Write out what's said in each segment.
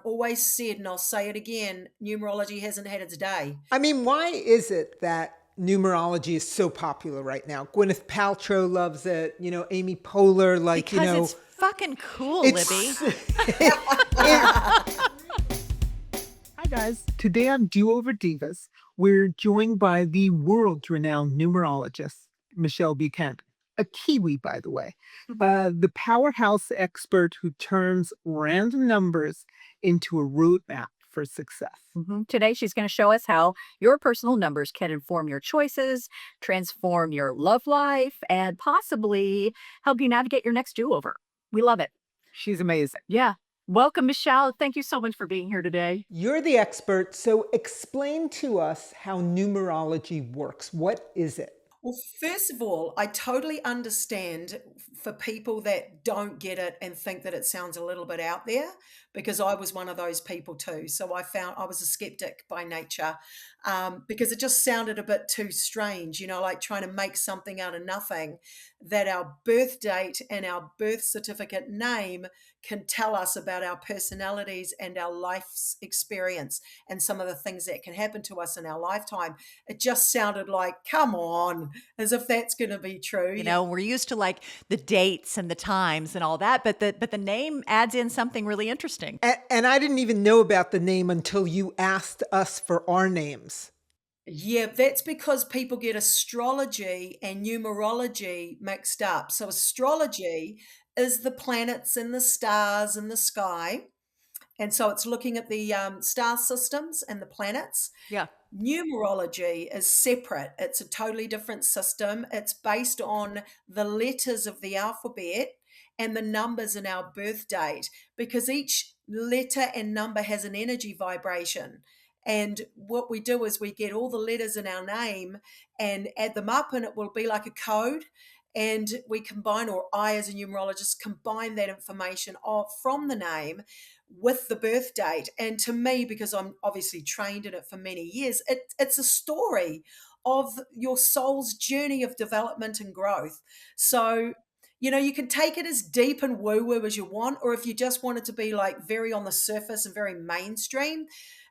always said, and I'll say it again, numerology hasn't had its day. I mean, why is it that numerology is so popular right now? Gwyneth Paltrow loves it. Amy Poehler, Because it's fucking cool, it's, Libby. Hi, guys. Today on Do-Over Divas, we're joined by the world-renowned numerologist, Michelle Buchanan, a Kiwi, by the way, the powerhouse expert who turns random numbers into a roadmap for success. Today, she's going to show us how your personal numbers can inform your choices, transform your love life, and possibly help you navigate your next do-over. We love it. She's amazing. Yeah. Welcome, Michelle. Thank you so much for being here today. You're the expert, so explain to us how numerology works. What is it? Well, first of all, I totally understand for people that don't get it and think that it sounds a little bit out there, because I was one of those people too. So I was a skeptic by nature, because it just sounded a bit too strange, like trying to make something out of nothing, that our birth date and our birth certificate name can tell us about our personalities and our life's experience and some of the things that can happen to us in our lifetime. It just sounded like, come on, as if that's going to be true. We're used to like the dates and the times and all that, but the name adds in something really interesting. And I didn't even know about the name until you asked us for our names. Yeah, that's because people get astrology and numerology mixed up. So astrology is the planets and the stars in the sky. And so it's looking at the star systems and the planets. Yeah. Numerology is separate. It's a totally different system. It's based on the letters of the alphabet and the numbers in our birth date, because each letter and number has an energy vibration. And what we do is we get all the letters in our name and add them up, and it will be like a code. And we combine, or I as a numerologist combine that information from the name with the birth date. And to me, because I'm obviously trained in it for many years, it's a story of your soul's journey of development and growth. So, you can take it as deep and woo-woo as you want, or if you just want it to be like very on the surface and very mainstream,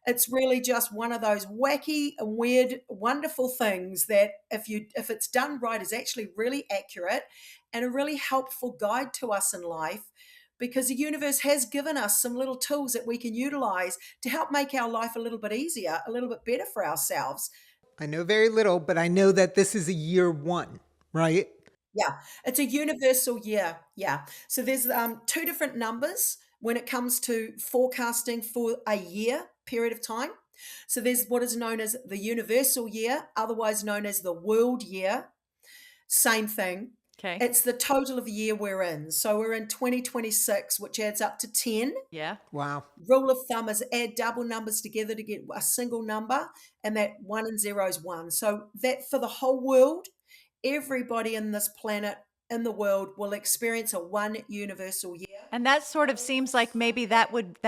it's really just one of those wacky and weird, wonderful things that if it's done right is actually really accurate and a really helpful guide to us in life, because the universe has given us some little tools that we can utilize to help make our life a little bit easier, a little bit better for ourselves. I know very little, but I know that this is a year one, right? Yeah, it's a universal year. Yeah. So there's two different numbers when it comes to forecasting for a year period of time. So there's what is known as the universal year, otherwise known as the world year. Same thing. Okay. It's the total of the year we're in. So we're in 2026, which adds up to 10. Yeah. Wow. Rule of thumb is add double numbers together to get a single number, and that 1 and 0 is 1. So that for the whole world, everybody in this planet, in the world, will experience a one universal year. And that sort of seems like maybe that would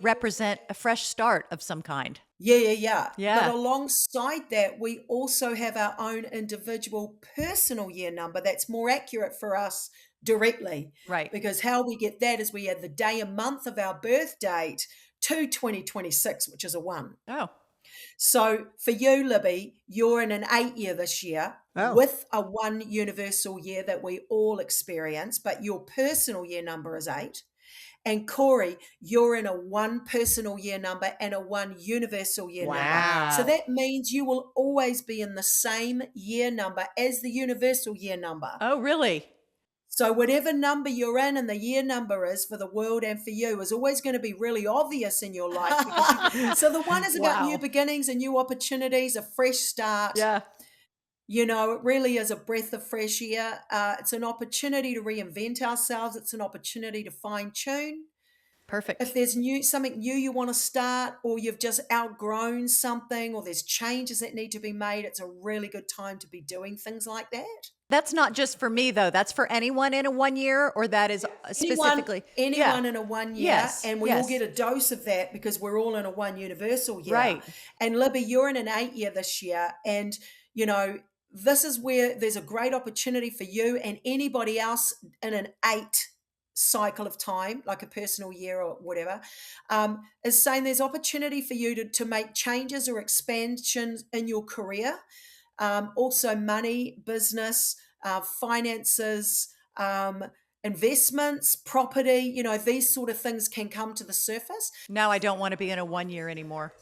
represent a fresh start of some kind. Yeah. Yeah. But alongside that, we also have our own individual personal year number that's more accurate for us directly. Right. Because how we get that is we add the day and month of our birth date to 2026, which is a 1. Oh. So for you, Libby, you're in an 8 year this year with a 1 universal year that we all experience, but your personal year number is 8. And Corey, you're in a 1 personal year number and a 1 universal year number. So that means you will always be in the same year number as the universal year number. Oh, really? So whatever number you're in and the year number is for the world and for you is always going to be really obvious in your life. So the 1 is about new beginnings and new opportunities, a fresh start. Yeah. It really is a breath of fresh air. It's an opportunity to reinvent ourselves. It's an opportunity to fine tune. Perfect. If there's something new you want to start, or you've just outgrown something, or there's changes that need to be made, it's a really good time to be doing things like that. That's not just for me, though. That's for anyone in a 1 year, or that is specifically? Anyone in a 1 year. Yes, and we all get a dose of that because we're all in a 1 universal year. Right. And Libby, you're in an 8 year this year. And, this is where there's a great opportunity for you and anybody else in an 8 cycle of time, like a personal year or whatever, is saying there's opportunity for you to make changes or expansions in your career, also money, business, finances, investments, property, these sort of things can come to the surface. Now I don't want to be in a 1 year anymore.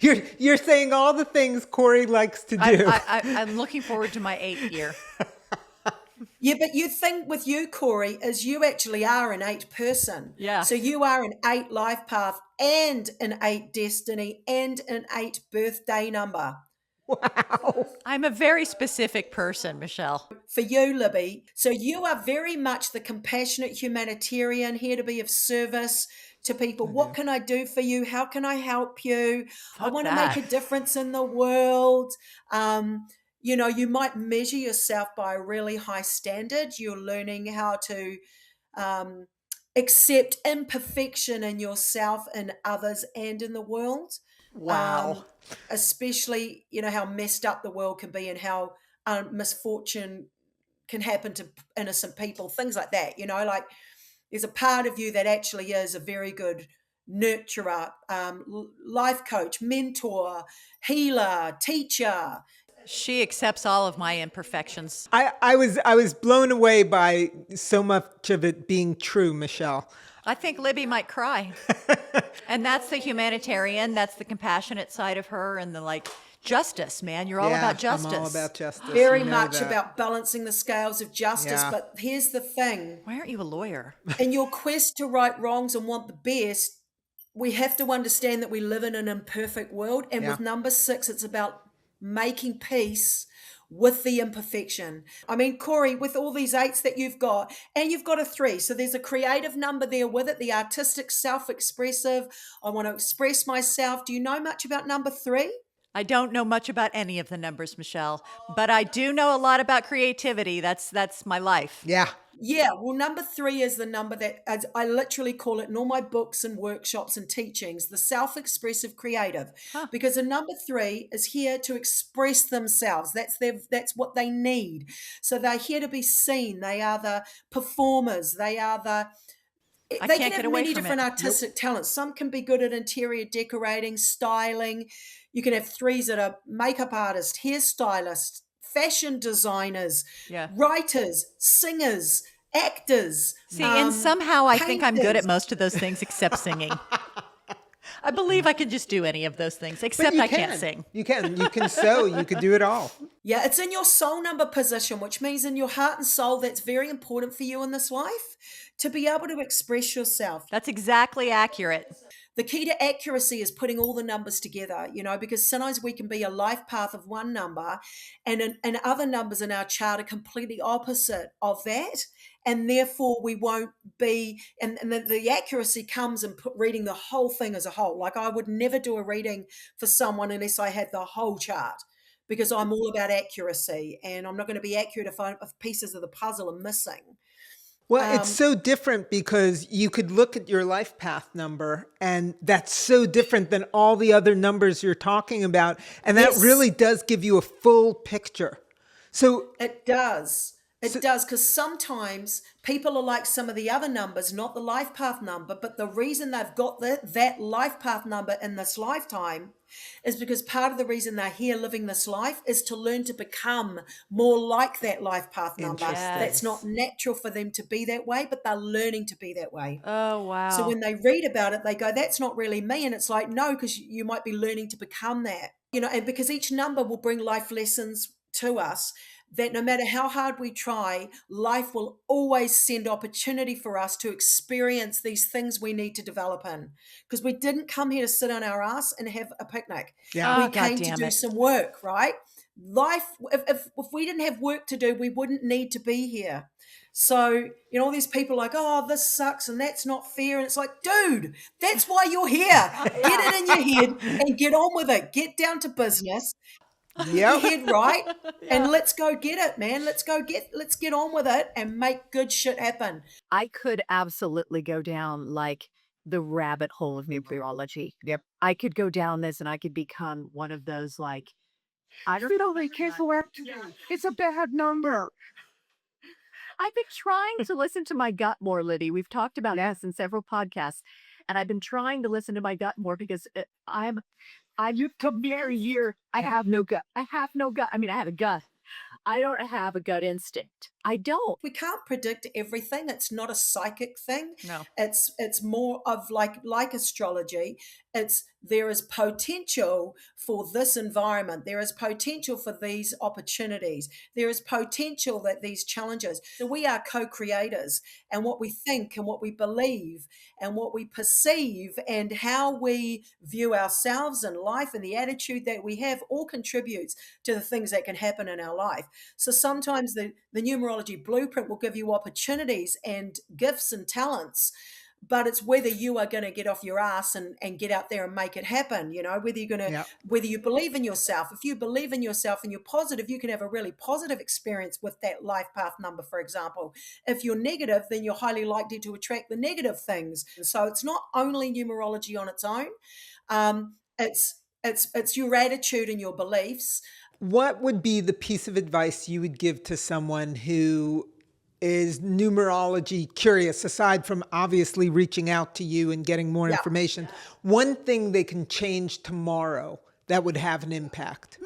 You're saying all the things Corey likes to do. I'm looking forward to my 8th year. Yeah, but you think with you, Corey, is you actually are an 8 person. Yeah. So you are an 8 life path and an 8 destiny and an 8 birthday number. Wow. I'm a very specific person, Michelle. For you, Libby. So you are very much the compassionate humanitarian, here to be of service to people. What can I do for you? How can I help you? I want to make a difference in the world. You might measure yourself by a really high standard. You're learning how to accept imperfection in yourself, in others, and in the world. Wow. Especially, how messed up the world can be and how misfortune can happen to innocent people, things like that. Like there's a part of you that actually is a very good nurturer, life coach, mentor, healer, teacher. She accepts all of my imperfections. I was blown away by so much of it being true, Michelle. I think Libby might cry. And that's the humanitarian, that's the compassionate side of her, and the justice, man. You're all about justice. I'm all about justice. Very You know much that. about balancing the scales of justice. Yeah. But here's the thing. Why aren't you a lawyer? In your quest to right wrongs and want the best, we have to understand that we live in an imperfect world. And with number 6, it's about making peace with the imperfection. I mean, Corey, with all these 8s that you've got, and you've got a 3, so there's a creative number there with it, the artistic, self-expressive. I want to express myself. Do you know much about number 3? I don't know much about any of the numbers, Michelle, but I do know a lot about creativity. That's my life. Yeah. Yeah, well, number 3 is the number that, as I literally call it in all my books and workshops and teachings, the self-expressive creative. Because a number 3 is here to express themselves. That's what they need. So they're here to be seen. They are the performers. They are the. They can have many different artistic talents. Some can be good at interior decorating, styling. You can have 3s that are makeup artists, hairstylists, fashion designers, writers, singers, actors. See, and somehow I think I'm good at most of those things except singing. I believe I can just do any of those things, except I can't sing. You can sew, you can do it all. Yeah, it's in your soul number position, which means in your heart and soul, that's very important for you in this life, to be able to express yourself. That's exactly accurate. The key to accuracy is putting all the numbers together, because sometimes we can be a life path of one number and other numbers in our chart are completely opposite of that. And therefore we won't be, and the accuracy comes in reading the whole thing as a whole. Like I would never do a reading for someone unless I had the whole chart, because I'm all about accuracy and I'm not going to be accurate if pieces of the puzzle are missing. Well, it's so different because you could look at your life path number and that's so different than all the other numbers you're talking about. And that really does give you a full picture. So it does. It does, because sometimes people are like some of the other numbers, not the life path number, but the reason they've got that life path number in this lifetime is because part of the reason they're here living this life is to learn to become more like that life path number. That's not natural for them to be that way, but they're learning to be that way. Oh, wow. So when they read about it, they go, that's not really me. And it's like, no, because you might be learning to become that, and because each number will bring life lessons to us, that no matter how hard we try, life will always send opportunity for us to experience these things we need to develop in. Because we didn't come here to sit on our ass and have a picnic. Yeah. We came to do some work, right? Life, if we didn't have work to do, we wouldn't need to be here. So, all these people are like, oh, this sucks and that's not fair. And it's like, dude, that's why you're here. Get it in your head and get on with it. Get down to business. Your head right, and let's go get it, man. Let's get on with it and make good shit happen. I could absolutely go down like the rabbit hole of numerology. Yep. I could go down this and I could become one of those I don't know, be careful where to do. It's a bad number. I've been trying to listen to my gut more, Liddy. We've talked about this in several podcasts, and I've been trying to listen to my gut more because you come here a year. I have no gut. I have no gut. I mean, I have a gut. I don't have a gut instinct. I don't. We can't predict everything. It's not a psychic thing. No. It's more of like astrology. It's there is potential for this environment. There is potential for these opportunities. There is potential that these challenges. So we are co-creators, and what we think and what we believe and what we perceive and how we view ourselves and life and the attitude that we have all contributes to the things that can happen in our life. So sometimes the numerology blueprint will give you opportunities and gifts and talents, but it's whether you are going to get off your ass and get out there and make it happen. Whether you're going to, whether you believe in yourself. If you believe in yourself and you're positive, you can have a really positive experience with that life path number, for example. If you're negative, then you're highly likely to attract the negative things. And so it's not only numerology on its own. It's your attitude and your beliefs. What would be the piece of advice you would give to someone who is numerology curious, aside from obviously reaching out to you and getting more information? One thing they can change tomorrow that would have an impact?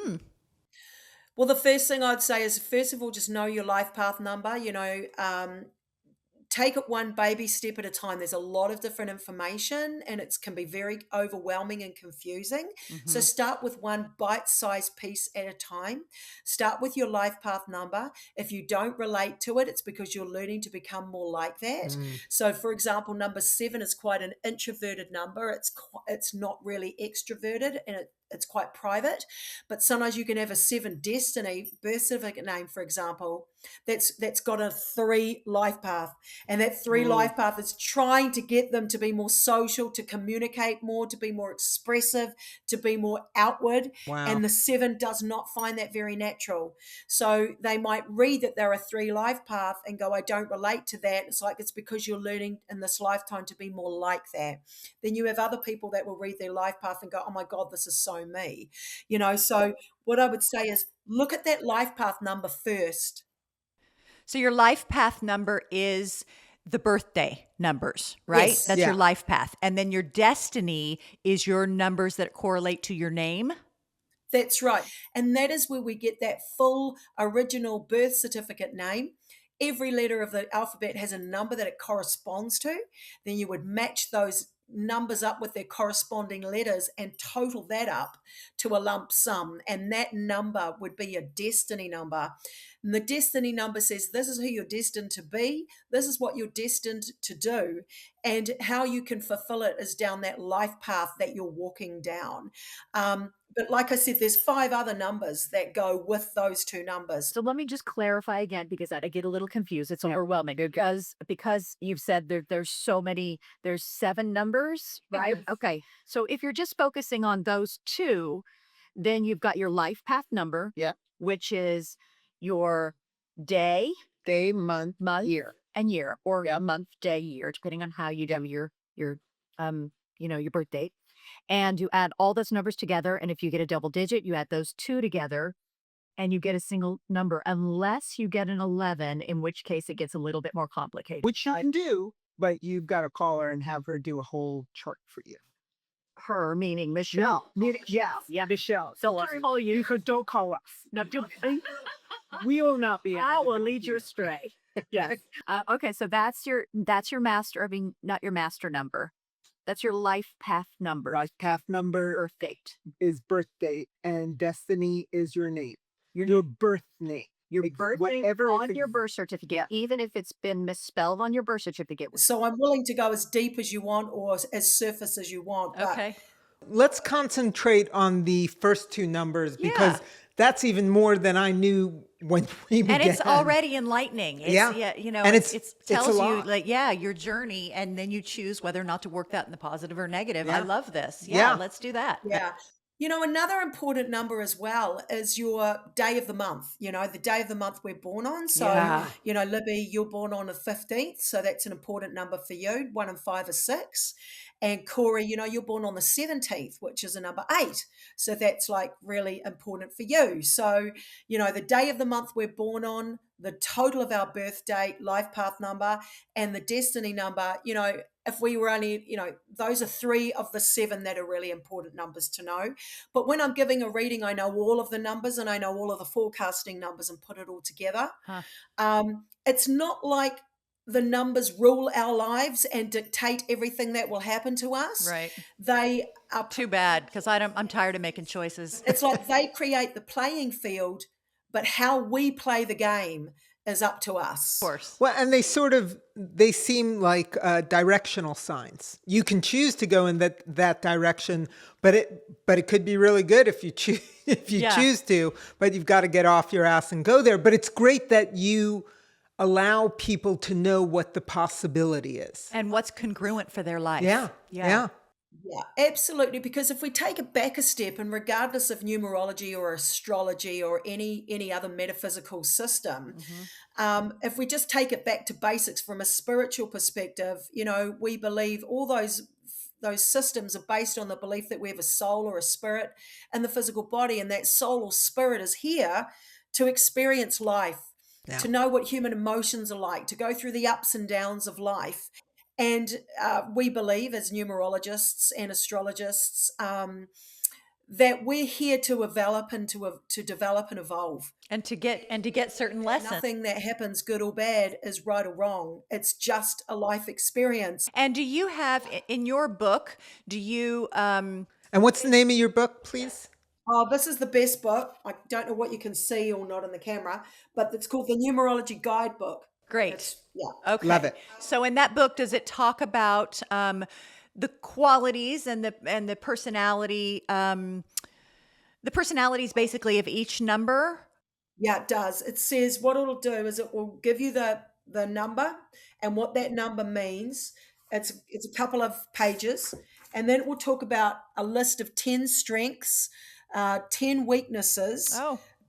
Well, the first thing I'd say is, first of all, just know your life path number. Take it one baby step at a time. There's a lot of different information and it can be very overwhelming and confusing. So start with one bite-sized piece at a time. Start with your life path number. If you don't relate to it, it's because you're learning to become more like that. So for example, number 7 is quite an introverted number. It's not really extroverted, and it's quite private. But sometimes you can have a 7 destiny birth certificate name, for example, that's got a 3 life path. And that 3 life path is trying to get them to be more social, to communicate more, to be more expressive, to be more outward. Wow. And the 7 does not find that very natural. So they might read that they're a 3 life path and go, I don't relate to that. It's like, it's because you're learning in this lifetime to be more like that. Then you have other people that will read their life path and go, oh my God, this is so me. So what I would say is look at that life path number first. So your life path number is the birthday numbers, right? Yes. That's your life path. And then your destiny is your numbers that correlate to your name. That's right. And that is where we get that full original birth certificate name. Every letter of the alphabet has a number that it corresponds to. Then you would match those numbers up with their corresponding letters and total that up to a lump sum. And that number would be a destiny number. And the destiny number says, this is who you're destined to be. This is what you're destined to do. And how you can fulfill it is down that life path that you're walking down. But like I said, there's 5 other numbers that go with those 2 numbers. So let me just clarify again, because I get a little confused. It's overwhelming because you've said there's so many, there's 7 numbers, right? Okay. So if you're just focusing on those 2, then you've got your life path number, which is your day, month, year. and year, or month, day, year, depending on how you do your your birth date. And you add all those numbers together. And if you get a double digit, you add those 2 together and you get a single number, unless you get an 11, in which case it gets a little bit more complicated. Which you can do, but you've got to call her and have her do a whole chart for you. Her meaning Michelle. Yeah, Michelle. So let's call you. Don't call us. No, We will not be. I will lead you astray. Yes. Okay, so that's your master. I mean, not your master number. That's your life path number. Life path number Birth date. is birth date, and destiny is your name. Your birth name. Your birth name on your birth certificate, even if it's been misspelled on your birth certificate. So I'm willing to go as deep as you want or as surface as you want. But Okay. Let's concentrate on the first 2 numbers, because that's even more than I knew when we began. And it's already enlightening. It's, And it tells a you lot. your journey, and then you choose whether or not to work that in the positive or negative. I love this. Yeah. Let's do that. yeah. Another important number as well is your day of the month, the day of the month we're born on. So, Yeah. Libby, you're born on the 15th. So that's an important number for you. 1 and 5 are 6. And Corey, you're born on the 17th, which is a number 8. So that's like really important for you. So, the day of the month we're born on, the total of our birth date, life path number, and the destiny number, if we were only, those are 3 of the 7 that are really important numbers to know. But when I'm giving a reading, I know all of the numbers and I know all of the forecasting numbers and put it all together. Huh. It's not like the numbers rule our lives and dictate everything that will happen to us. Right. They are, Too bad, because I'm tired of making choices. it's like they create the playing field, but how we play the game is up to us. Of course. Well, and they seem like directional signs. You can choose to go in that direction, but it could be really good if you choose Yeah. choose to. But you've got to get off your ass and go there. But it's great that you allow people to know what the possibility is. And what's congruent for their life. Yeah. Yeah, absolutely. Because if we take it back a step, and regardless of numerology or astrology or any other metaphysical system, if we just take it back to basics from a spiritual perspective, we believe all those systems are based on the belief that we have a soul or a spirit in the physical body, and that soul or spirit is here to experience life, to know what human emotions are like, to go through the ups and downs of life. And we believe, as numerologists and astrologists, that we're here to develop and to develop and evolve. And to get certain lessons. Nothing that happens, good or bad, is right or wrong. It's just a life experience. And do you have in your book? Do you? And what's the name of your book, please? Oh, this is the best book. I don't know what you can see or not in the camera, but it's called the Numerology Guidebook. Great. Yeah. Okay. Love it. So in that book, does it talk about the qualities and the personality, the personalities basically of each number? Yeah, it does. It says what it'll do is it will give you the number and what that number means. It's a couple of pages, and then it will talk about a list of 10 strengths, 10 weaknesses,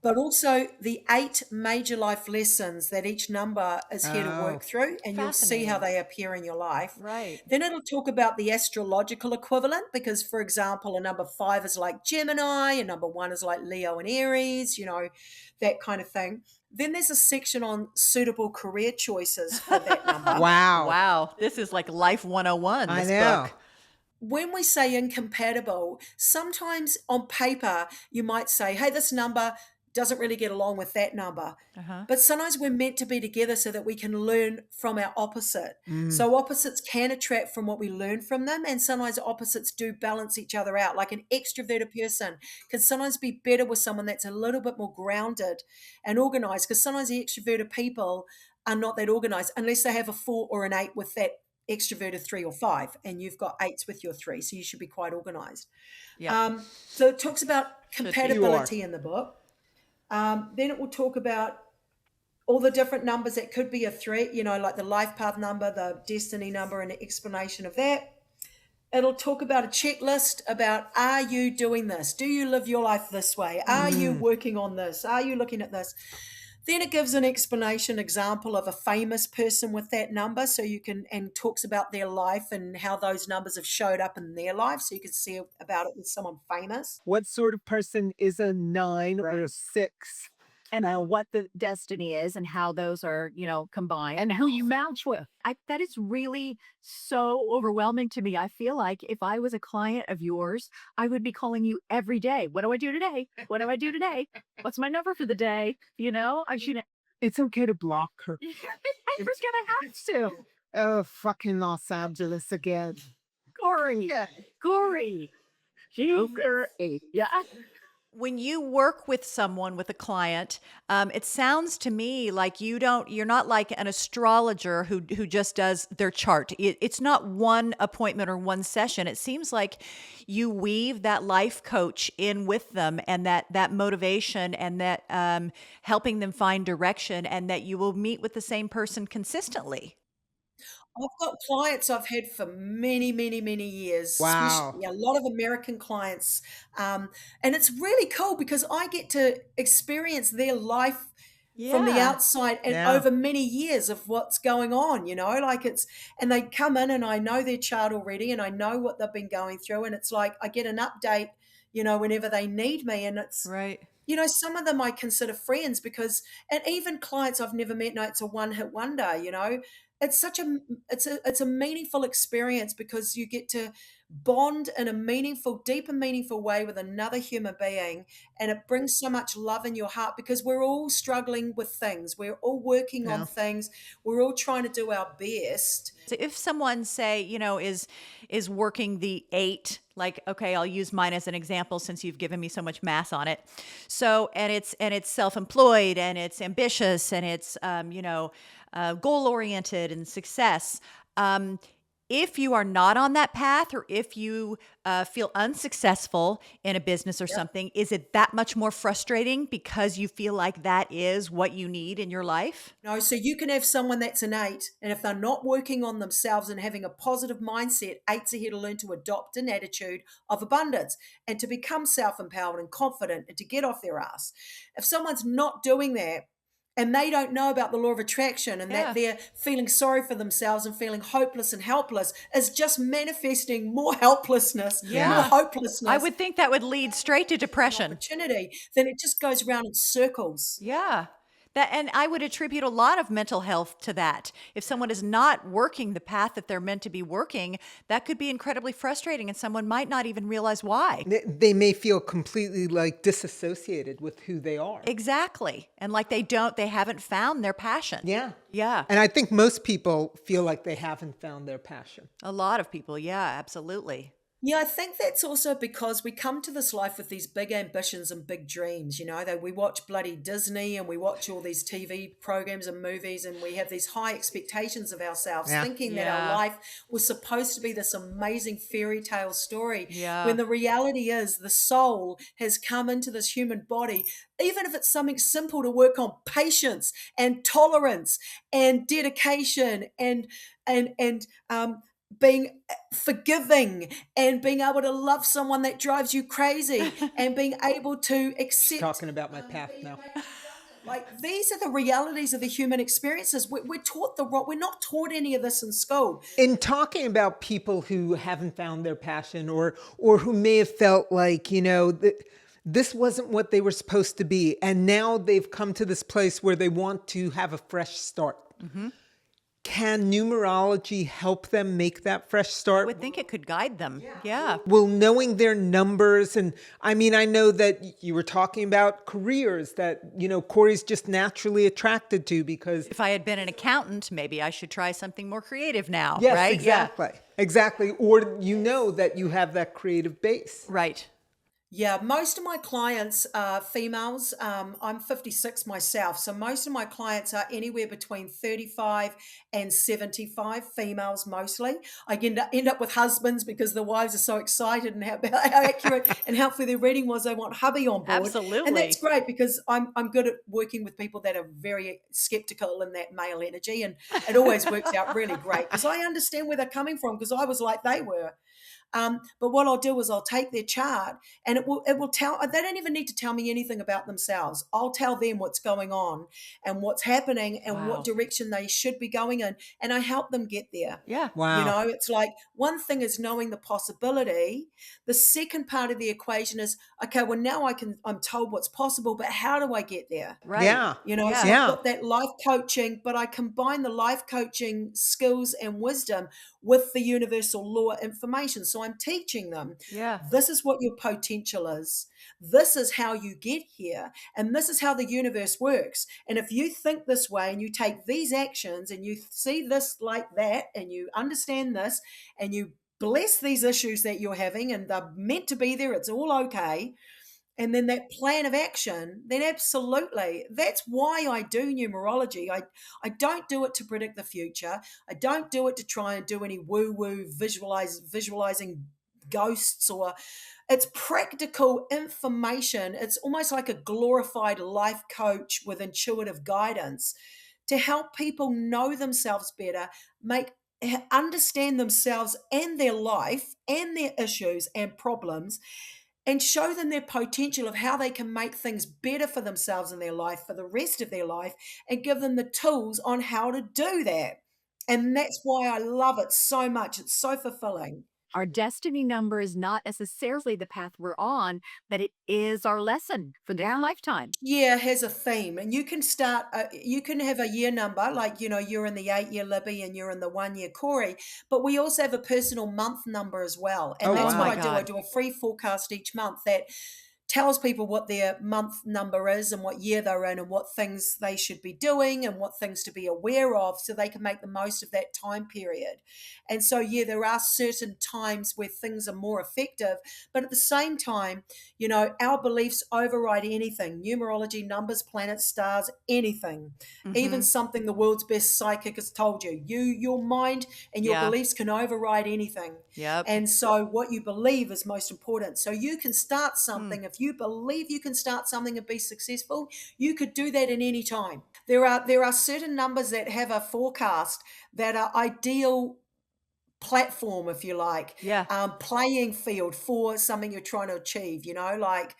but also the 8 major life lessons that each number is here to work through, and you'll see how they appear in your life. Right. Then it'll talk about the astrological equivalent, because, for example, a number 5 is like Gemini, a number 1 is like Leo and Aries, that kind of thing. Then there's a section on suitable career choices for that number. Wow. This is like Life 101, I this know. book. When we say incompatible, sometimes on paper you might say, hey, this number doesn't really get along with that number. But sometimes we're meant to be together so that we can learn from our opposite. So opposites can attract from what we learn from them, and sometimes opposites do balance each other out. Like an extroverted person can sometimes be better with someone that's a little bit more grounded and organized, because sometimes the extroverted people are not that organized unless they have a 4 or an 8 with that extroverted 3 or 5, and you've got 8s with your 3, so you should be quite organized. So it talks about compatibility in the book. Then it will talk about all the different numbers that could be a threat, like the life path number, the destiny number, and an explanation of that. It'll talk about a checklist about, are you doing this? Do you live your life this way? Are you working on this? Are you looking at this? Then it gives an explanation example of a famous person with that number, so you can, and talks about their life and how those numbers have showed up in their life, so you can see about it with someone famous. What sort of person is a 9 or a 6? And what the destiny is and how those are, combined and who you match with. That is really so overwhelming to me. I feel like if I was a client of yours, I would be calling you every day. What do I do today? What do I do today? What's my number for the day? I should. It's okay to block her. I was gonna have to. Oh, fucking Los Angeles again. Corey. Yeah. When you work with someone, with a client, it sounds to me like you're not like an astrologer who just does their chart. It's not one appointment or one session. It seems like you weave that life coach in with them, and that motivation, and that helping them find direction, and that you will meet with the same person consistently. I've got clients I've had for many, many, many years, Wow. especially a lot of American clients. And it's really cool because I get to experience their life from the Yeah. outside and Yeah. over many years of what's going on, like and they come in and I know their chart already and I know what they've been going through. And it's like I get an update, whenever they need me. And Right. some of them I consider friends because, and even clients I've never met, no, it's a one hit wonder, it's such a, it's a meaningful experience because you get to bond in a meaningful, deep and meaningful way with another human being. And it brings so much love in your heart because we're all struggling with things. We're all working on Yeah. things. We're all trying to do our best. So if someone say, is working the 8, like, okay, I'll use mine as an example since you've given me so much mass on it. So, and it's self-employed and it's ambitious and it's goal oriented and success. If you are not on that path, or if you feel unsuccessful in a business or something, is it that much more frustrating because you feel like that is what you need in your life? No, so you can have someone that's an 8, and if they're not working on themselves and having a positive mindset, 8s are here to learn to adopt an attitude of abundance and to become self empowered and confident and to get off their ass. If someone's not doing that, and they don't know about the law of attraction and Yeah. that they're feeling sorry for themselves and feeling hopeless and helpless, is just manifesting more helplessness, more Yeah. hopelessness, I would think that would lead straight to depression. opportunity, then it just goes around in circles. Yeah. And I would attribute a lot of mental health to that. If someone is not working the path that they're meant to be working, that could be incredibly frustrating and someone might not even realize why. They may feel completely like disassociated with who they are. Exactly. And like they haven't found their passion. Yeah. Yeah. And I think most people feel like they haven't found their passion. A lot of people. Yeah, absolutely. Yeah, I think that's also because we come to this life with these big ambitions and big dreams, that we watch bloody Disney and we watch all these TV programs and movies and we have these high expectations of ourselves, Yeah. thinking that Yeah. our life was supposed to be this amazing fairy tale story. Yeah. When the reality is the soul has come into this human body, even if it's something simple to work on patience and tolerance and dedication and being forgiving and being able to love someone that drives you crazy and being able to accept Talking about my path now. like these are the realities of the human experiences. We're taught we're not taught any of this in school. In talking about people who haven't found their passion or who may have felt like, this wasn't what they were supposed to be, and now they've come to this place where they want to have a fresh start. Mm-hmm. Can numerology help them make that fresh I start? would think it could guide them. Yeah. Well, knowing their numbers, and I mean, I know that you were talking about careers that, Corey's just naturally attracted to because. If I had been an accountant, maybe I should try something more creative now. Yes, right? exactly. Yeah. Exactly. Or that you have that creative base. Right. Yeah, most of my clients are females. I'm 56 myself. So most of my clients are anywhere between 35 and 75, females mostly. I end up with husbands because the wives are so excited and how accurate and helpful their reading was. They want hubby on board. Absolutely. And that's great because I'm good at working with people that are very skeptical in that male energy. And it always works out really great because I understand where they're coming from because I was like they were. But what I'll do is I'll take their chart and it will tell, they don't even need to tell me anything about themselves. I'll tell them what's going on and what's happening and Wow. what direction they should be going in. And I help them get there. Yeah. Wow. It's like one thing is knowing the possibility. The second part of the equation is, okay, well now I'm told what's possible, but how do I get there? Right. Yeah. So I've got that life coaching, but I combine the life coaching skills and wisdom with the universal law information. So I'm teaching them, Yeah. this is what your potential is. This is how you get here. And this is how the universe works. And if you think this way and you take these actions and you see this like that and you understand this and you bless these issues that you're having and they're meant to be there, it's all okay. And then that plan of action, then absolutely. That's why I do numerology. I don't do it to predict the future. I don't do it to try and do any woo-woo visualizing ghosts or it's practical information. It's almost like a glorified life coach with intuitive guidance to help people know themselves better, make understand themselves and their life and their issues and problems, and show them their potential of how they can make things better for themselves in their life for the rest of their life, and give them the tools on how to do that. And that's why I love it so much. It's so fulfilling. Our destiny number is not necessarily the path we're on, but it is our lesson for their lifetime. Yeah, it has a theme, and you can start. You can have a year number, like you're in the 8-year Libby and you're in the 1-year Corey. But we also have a personal month number as well, and Oh, that's Oh what my wow. I do. I God. do a free forecast each month that tells people what their month number is and what year they're in and what things they should be doing and what things to be aware of so they can make the most of that time period. And so, yeah, there are certain times where things are more effective, but at the same time, our beliefs override anything: numerology, numbers, planets, stars, anything. Even Mm-hmm. something the world's best psychic has told you. Your mind and your Yeah. beliefs can override anything. Yep. And so what you believe is most important. So you can start Hmm. something. If you believe you can start something and be successful, you could do that in any time. There are certain numbers that have a forecast that are ideal platform, if you like, Yeah. playing field for something you're trying to achieve, like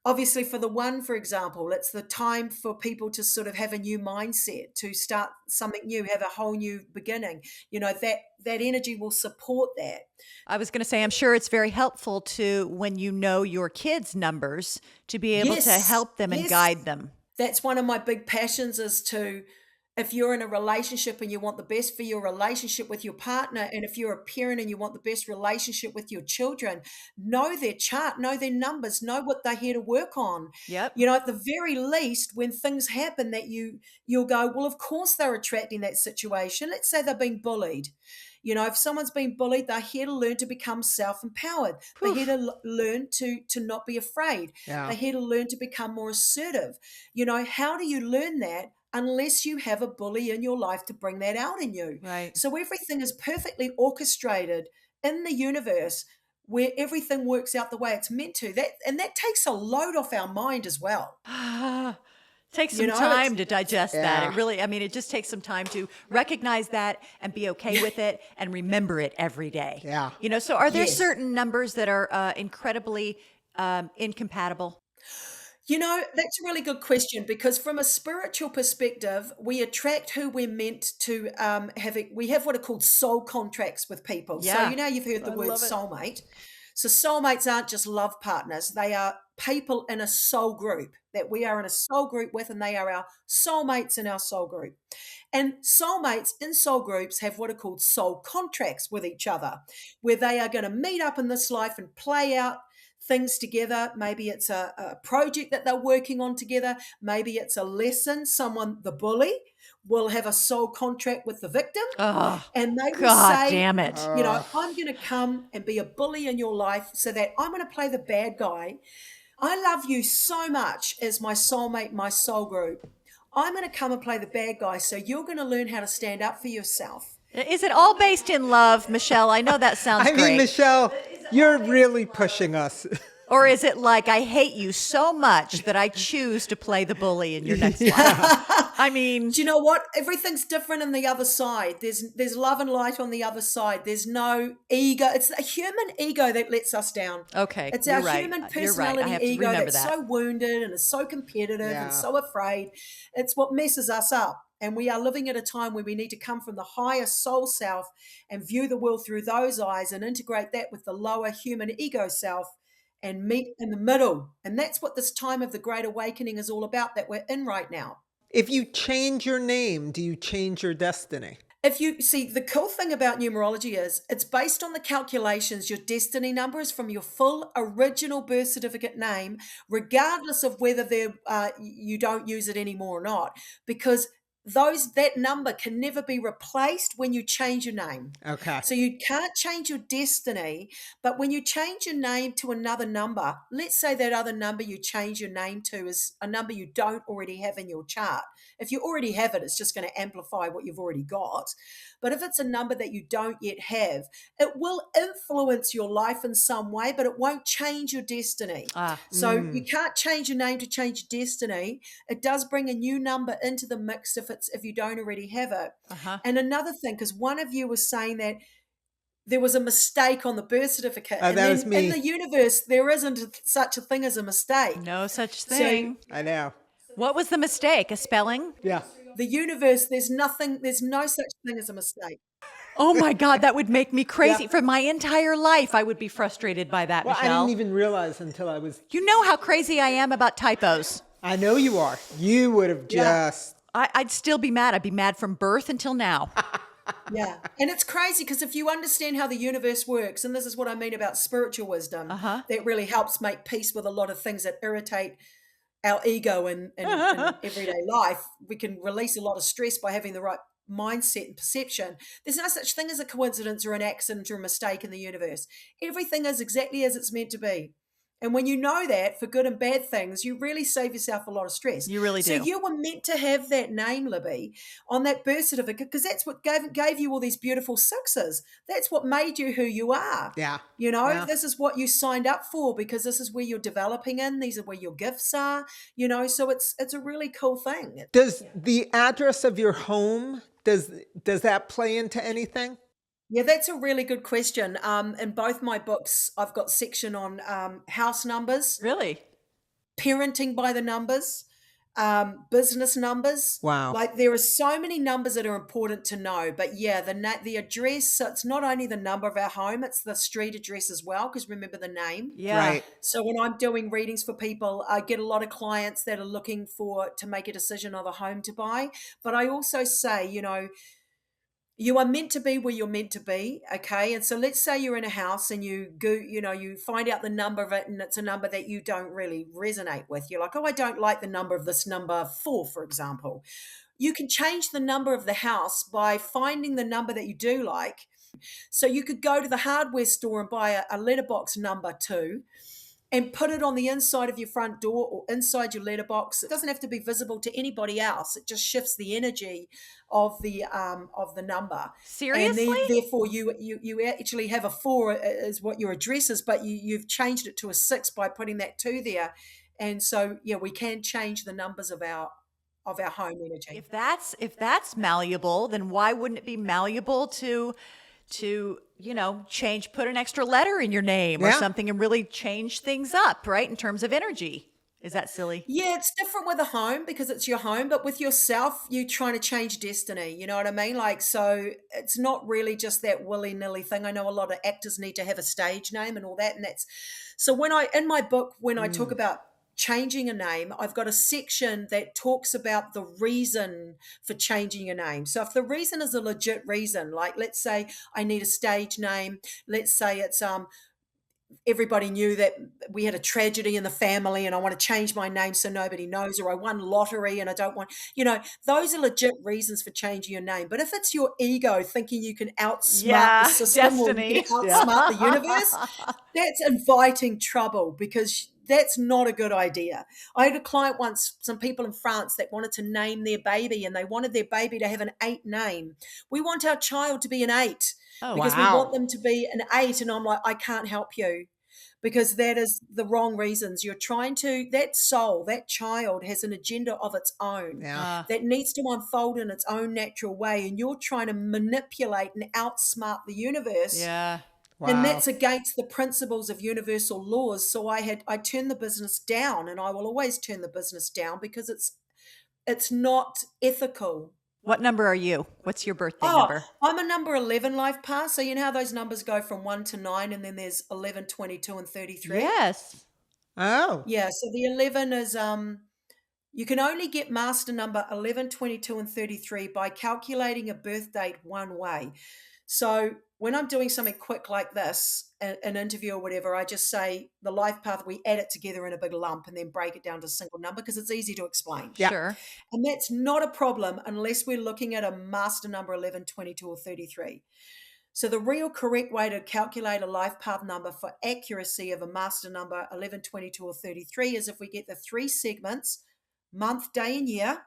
obviously for the one, for example, it's the time for people to sort of have a new mindset, to start something new, have a whole new beginning. That energy will support that. I was going to say, I'm sure it's very helpful to, when you know your kids' numbers, to be able to Yes, help them and yes. guide them. That's one of my big passions, is to, if you're in a relationship and you want the best for your relationship with your partner, and if you're a parent and you want the best relationship with your children, know their chart, know their numbers, know what they're here to work on. Yep. At the very least, when things happen that you'll go, well, of course they're attracting that situation. Let's say they're being bullied. If someone's been bullied, they're here to learn to become self-empowered. They're here to Poof. learn to not be afraid. Yeah. They're here to learn to become more assertive. How do you learn that unless you have a bully in your life to bring that out in you? Right. So everything is perfectly orchestrated in the universe, where everything works out the way it's meant to. That takes a load off our mind as well. Takes You some know, it's time to digest that. It Yeah. really, I mean, it just takes some time to recognize that and be okay with it and remember it every day. Yeah. So are there yes. certain numbers that are incredibly incompatible? That's a really good question, because from a spiritual perspective, we attract who we're meant to have. We have what are called soul contracts with people. So, Yeah. you've heard the I word love it. soulmate. So, soulmates aren't just love partners, they are people in a soul group that we are in a soul group with, and they are our soulmates in our soul group. And soulmates in soul groups have what are called soul contracts with each other, where they are going to meet up in this life and play out things together. Maybe it's a project that they're working on together. Maybe it's a lesson. The bully, will have a soul contract with the victim, Oh, and they will God say, damn it. I'm going to come and be a bully in your life so that I'm going to play the bad guy. I love you so much as my soulmate, my soul group. I'm going to come and play the bad guy, so you're going to learn how to stand up for yourself. Is it all based in love, Michelle? I know that sounds I mean, great. Michelle, you're really pushing us. Or is it like, I hate you so much that I choose to play the bully in your next life? I mean, Do you know what? Everything's different on the other side. There's love and light on the other side. There's no ego. It's the human ego that lets us down. okay, It's you're our right. human You're right. I personality have to ego remember that's that. so wounded and is so competitive Yeah. and so afraid. It's what messes us up. And we are living at a time where we need to come from the higher soul self and view the world through those eyes and integrate that with the lower human ego self and meet in the middle. And that's what this time of the Great Awakening is all about, that we're in right now. If you change your name, do you change your destiny? If you see, the cool thing about numerology is it's based on the calculations. Your destiny number is from your full original birth certificate name, regardless of whether you don't use it anymore or not, because that number can never be replaced when you change your name. Okay. So you can't change your destiny, but when you change your name to another number, let's say that other number you change your name to is a number you don't already have in your chart. If you already have it, it's just going to amplify what you've already got. But if it's a number that you don't yet have, it will influence your life in some way, but it won't change your destiny. So you can't change your name to change your destiny. It does bring a new number into the mix if if you don't already have it. Uh-huh. And another thing, because one of you was saying that there was a mistake on the birth certificate, Oh, and that was then in me. the universe there isn't such a thing as a mistake. No such So thing. I know. What was the mistake? A spelling? Yeah. the universe, there's no such thing as a mistake. Oh my God, that would make me crazy. Yeah. For my entire life, I would be frustrated by that, Well, I Michelle. didn't even realize until I was. You know how crazy I am about typos. I know you are. You would have Yeah. just. I'd still be mad. I'd be mad from birth until now. Yeah. And it's crazy because if you understand how the universe works, and this is what I mean about spiritual wisdom, that really helps make peace with a lot of things that irritate our ego in everyday life. We can release a lot of stress by having the right mindset and perception. There's no such thing as a coincidence or an accident or a mistake in the universe. Everything is exactly as it's meant to be. And when you know that for good and bad things, you really save yourself a lot of stress. You really So do. you were meant to have that name, Libby, on that birth certificate because that's what gave you all these beautiful sixes. That's what made you who you are. Yeah. You know, Yeah. this is what you signed up for because this is where you're developing in. These are where your gifts are. You know, so it's a really cool thing. Does the address of your home, does that play into anything? Yeah, that's a really good question. In both my books, I've got section on house numbers, Really? parenting by the numbers, business numbers. Wow. Like there are so many numbers that are important to know. But yeah, the address. So it's not only the number of our home; it's the street address as well. Because remember the name. Yeah. Right. So when I'm doing readings for people, I get a lot of clients that are looking to make a decision of a home to buy. But I also say, you know, you are meant to be where you're meant to be, okay? And so let's say you're in a house and you go, you know, you find out the number of it and it's a number that you don't really resonate with. You're like, oh, I don't like the number of this number 4, for example. You can change the number of the house by finding the number that you do like. So you could go to the hardware store and buy a letterbox number 2 and put it on the inside of your front door or inside your letterbox. It doesn't have to be visible to anybody else. It just shifts the energy of the number. Seriously? And then, therefore, you actually have a 4 is what your address is, but you've changed it to a 6 by putting that 2 there. And so, yeah, we can change the numbers of our home energy. If that's malleable, then why wouldn't it be malleable to put an extra letter in your name or Yeah. something and really change things up, right? In terms of energy. Is that silly? Yeah, it's different with a home because it's your home, but with yourself, you're trying to change destiny. You know what I mean? Like, so it's not really just that willy-nilly thing. I know a lot of actors need to have a stage name and all that. And that's so in my book, when I talk about changing a name, I've got a section that talks about the reason for changing your name. So if the reason is a legit reason, like let's say I need a stage name, let's say it's everybody knew that we had a tragedy in the family and I want to change my name so nobody knows, or I won lottery and I don't want, those are legit reasons for changing your name. But if it's your ego thinking you can outsmart the system destiny. or you can outsmart the universe, that's inviting trouble because that's not a good idea. I had a client once, some people in France that wanted to name their baby and they wanted their baby to have an 8 name. We want our child to be an 8 because we want them to be an 8. And I'm like, I can't help you because that is the wrong reasons. You're trying to, that soul, that child has an agenda of its own that needs to unfold in its own natural way. And you're trying to manipulate and outsmart the universe. Yeah. Wow. And that's against the principles of universal laws. So I turned the business down, and I will always turn the business down because it's not ethical. What number are you? What's your birthday number? I'm a number 11 life path. So you know how those numbers go from 1 to 9, and then there's 11, 22, and 33? Yes. Oh. Yeah, so the 11 is you can only get master number 11, 22, and 33 by calculating a birth date one way. So when I'm doing something quick like this, an interview or whatever, I just say the life path, we add it together in a big lump and then break it down to a single number because it's easy to explain. Yeah. Sure. And that's not a problem unless we're looking at a master number 11, 22, or 33. So the real correct way to calculate a life path number for accuracy of a master number 11, 22, or 33 is if we get the 3 segments, month, day, and year,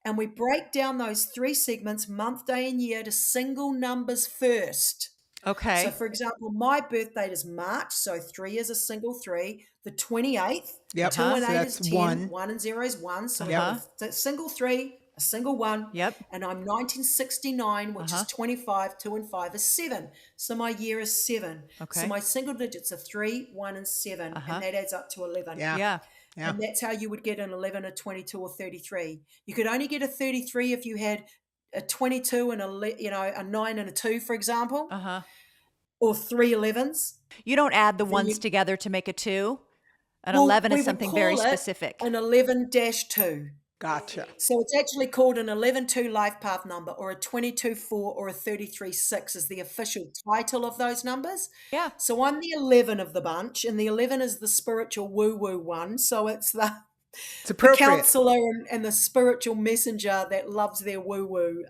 and we break down those 3 segments, month, day, and year, to single numbers first. Okay. So, for example, my birth date is March, so 3 is a single 3. The 28th, Yep. 2 and So 8 that's is 10, 1. 1 and 0 is 1. So Uh-huh. that's single 3, a single one. Yep. And I'm 1969, which is 25, 2 and 5 is 7. So my year is 7. Okay. So my single digits are 3, 1, and 7, and that adds up to 11. Yeah. Yeah. Yeah. And that's how you would get an 11, a 22, or 33. You could only get a 33 if you had a 22 and a 9 and a 2, for example, or 3 11s. You don't add the Then ones you- together to make a 2? An Well, 11 we is would something call very it specific. An 11-2. Gotcha. So it's actually called an 11-2 life path number, or a 22-4, or a 33-6 is the official title of those numbers. Yeah. So I'm the 11 of the bunch, and the 11 is the spiritual woo-woo one. So it's It's the appropriate. counselor and the spiritual messenger that loves their woo-woo.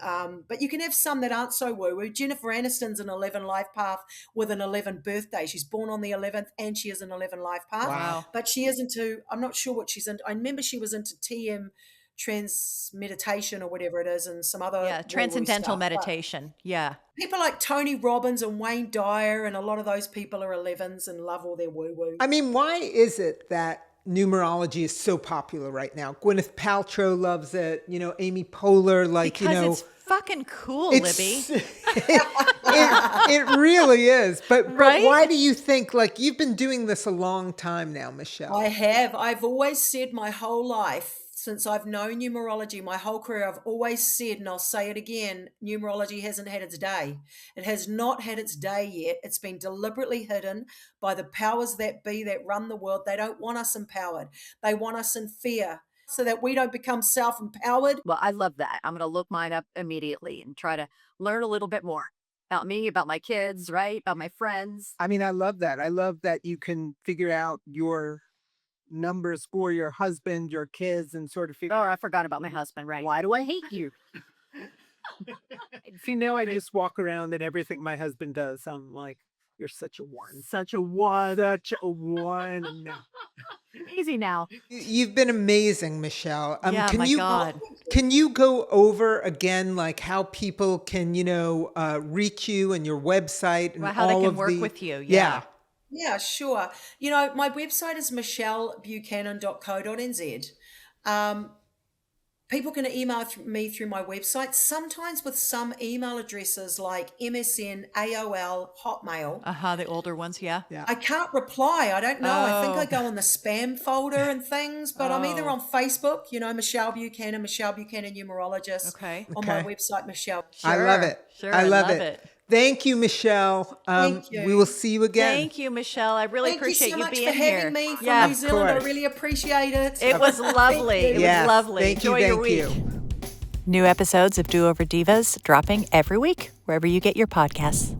But you can have some that aren't so woo-woo. Jennifer Aniston's an 11 life path with an 11 birthday. She's born on the 11th, and she is an 11 life path. Wow. But she is into, I'm not sure what she's into. I remember she was into TM meditation or whatever it is, and some other Yeah, woo-woo transcendental stuff. But meditation. Yeah. people like Tony Robbins and Wayne Dyer and a lot of those people are 11s and love all their woo-woo. I mean, why is it that numerology is so popular right now? Gwyneth Paltrow loves it. Amy Poehler, Because it's fucking cool, Libby. it really is. But Right? why do you think, you've been doing this a long time now, Michelle? I have. I've always said my whole life, since I've known numerology, my whole career, I've always said, and I'll say it again, numerology hasn't had its day. It has not had its day yet. It's been deliberately hidden by the powers that be that run the world. They don't want us empowered. They want us in fear so that we don't become self-empowered. Well, I love that. I'm going to look mine up immediately and try to learn a little bit more about me, about my kids, right? About my friends. I mean, I love that. I love that you can figure out your numbers for your husband, your kids, and sort of figure Oh, I forgot about my husband, right? Why do I hate you? See, now I just walk around and everything my husband does, I'm like, you're such a one, such a one, such a one. And now, Easy now. You've been amazing, Michelle. Yeah, my God. Can you go over again, how people can, reach you and your website and Well, how they all can of work the- with you. Yeah. Yeah, sure. My website is michellebuchanan.co.nz. People can email me through my website, sometimes with some email addresses like MSN, AOL, Hotmail. The older ones. Yeah. I can't reply. I don't know. I think Oh. I go in the spam folder and things, but I'm either on Facebook, Michelle Buchanan Numerologist. Okay. On my website, Michelle. I love it. Sure, I love love it. it. Thank you, Michelle. Thank you. We will see you again. Thank you, Michelle. I really Thank appreciate you so you much being for here. having me from Yeah. New Zealand. I course. really appreciate it. It was lovely. It Yes. was lovely. Thank you. Enjoy your Thank week. you. New episodes of Do-Over Divas dropping every week, wherever you get your podcasts.